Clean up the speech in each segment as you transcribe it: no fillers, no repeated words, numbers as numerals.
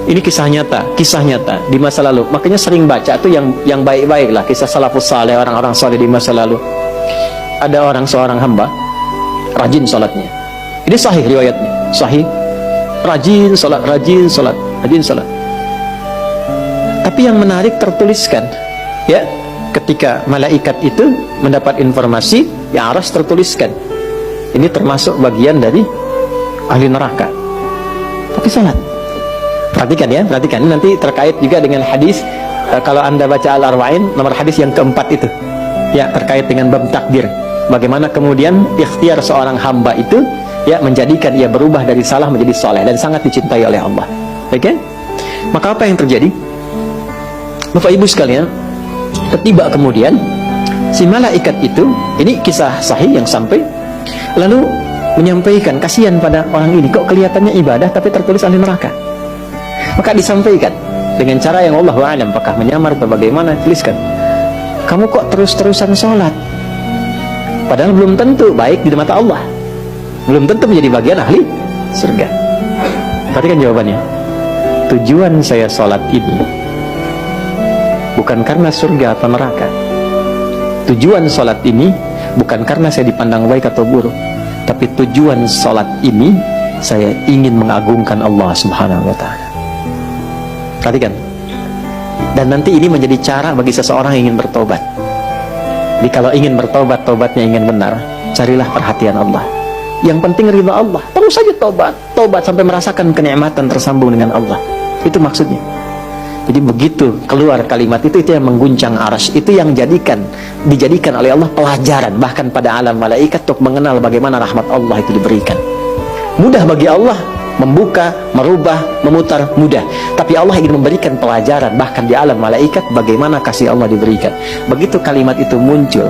Ini kisah nyata di masa lalu. Makanya sering baca tuh yang baik-baik lah, kisah salafus saleh, orang-orang saleh di masa lalu. Ada seorang hamba rajin salatnya. Ini sahih riwayatnya, sahih. Rajin salat. Tapi yang menarik tertuliskan, ya, ketika malaikat itu mendapat informasi, ya harus tertuliskan. Ini termasuk bagian dari ahli neraka. Tapi salat. Perhatikan ya, perhatikan. Ini nanti terkait juga dengan hadis. Kalau Anda baca Al-Arba'in, nomor hadis yang keempat itu, ya, terkait dengan bab takdir. Bagaimana kemudian ikhtiar seorang hamba itu, ya, menjadikan ia berubah dari salah menjadi soleh dan sangat dicintai oleh Allah. Oke? Maka apa yang terjadi? Bapak Ibu sekalian, ketiba kemudian si malaikat itu, ini kisah sahih yang sampai, lalu menyampaikan kasihan pada orang ini, kok kelihatannya ibadah tapi tertulis ahli neraka. Maka disampaikan dengan cara yang Allahu a'lam, apakah menyamar atau bagaimana, tuliskan, kamu kok terus-terusan sholat, padahal belum tentu baik di mata Allah, belum tentu menjadi bagian ahli surga. Perhatikan jawabannya. Tujuan saya sholat ini bukan karena surga atau neraka. Tujuan sholat ini bukan karena saya dipandang baik atau buruk, tapi tujuan sholat ini saya ingin mengagungkan Allah Subhanahu wa ta'ala. Perhatikan. Dan nanti ini menjadi cara bagi seseorang yang ingin bertobat. Jadi kalau ingin bertobat, tobatnya ingin benar, carilah perhatian Allah. Yang penting ridha Allah. Terus saja tobat sampai merasakan kenikmatan tersambung dengan Allah. Itu maksudnya. Jadi begitu keluar kalimat itu yang mengguncang arsy, itu yang dijadikan oleh Allah pelajaran bahkan pada alam malaikat untuk mengenal bagaimana rahmat Allah itu diberikan. Mudah bagi Allah membuka, merubah, memutar, mudah. Tapi Allah ingin memberikan pelajaran bahkan di alam malaikat bagaimana kasih Allah diberikan. Begitu kalimat itu muncul,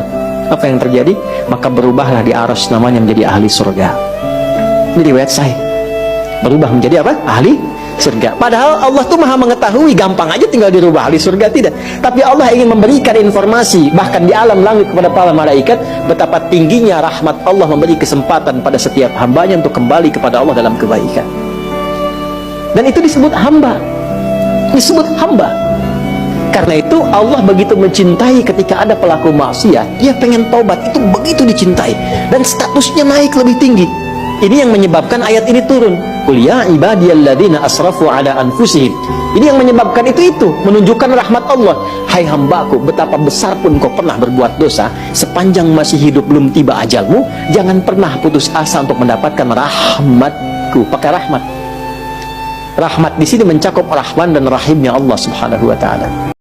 apa yang terjadi? Maka berubahlah di arsy namanya menjadi ahli surga. Ini riwayat sahih. Berubah menjadi apa? Ahli surga. Padahal Allah tuh maha mengetahui, gampang aja tinggal dirubah ahli surga, tidak. Tapi Allah ingin memberikan informasi bahkan di alam langit kepada para malaikat betapa tingginya rahmat Allah memberi kesempatan pada setiap hambanya untuk kembali kepada Allah dalam kebaikan. Dan itu disebut hamba. Disebut hamba. Karena itu Allah begitu mencintai ketika ada pelaku maksiat, dia pengen taubat, itu begitu dicintai dan statusnya naik lebih tinggi. Ini yang menyebabkan ayat ini turun. Qul ya ibadiyalladzina asrafu ala anfusihim. Ini yang menyebabkan itu menunjukkan rahmat Allah. Hai hambaku, betapa besar pun kau pernah berbuat dosa, sepanjang masih hidup belum tiba ajalmu, jangan pernah putus asa untuk mendapatkan rahmatku. Pakai rahmat. Rahmat di sini mencakup Rahman dan Rahimnya Allah Subhanahu wa taala.